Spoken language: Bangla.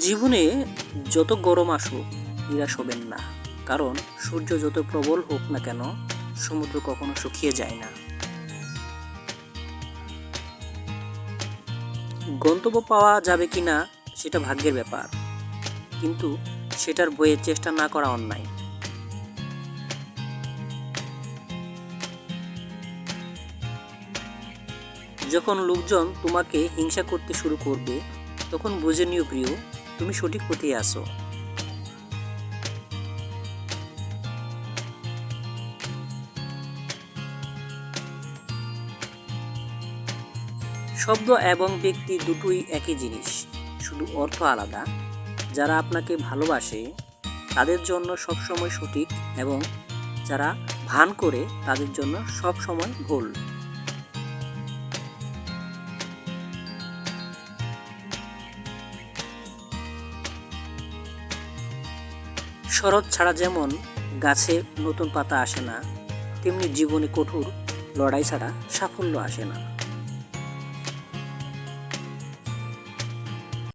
জীবনে যত গরম আসুক নিরাশ হবেন না, কারণ সূর্য যত প্রবল হোক না কেন সমুদ্র কখনো শুকিয়ে যায় না। গন্তব্য পাওয়া যাবে কিনা সেটা ভাগ্যের ব্যাপার, কিন্তু সেটার বইয়ে চেষ্টা না করা অন্যায়। যখন লোকজন তোমাকে হিংসা করতে শুরু করবে, তখন বুঝে নিও প্রিয়, তুমি সঠিক পথে আসো। শব্দ এবং ব্যক্তি দুটোই একই জিনিস, শুধু অর্থ আলাদা। যারা আপনাকে ভালোবাসে তাদের জন্য সবসময় সঠিক, এবং যারা ভান করে তাদের জন্য সবসময় ভুল। শরৎ ছাড়া যেমন গাছে নতুন পাতা আসে না, তেমনি জীবনে কঠোর লড়াই ছাড়া সাফল্য আসে না।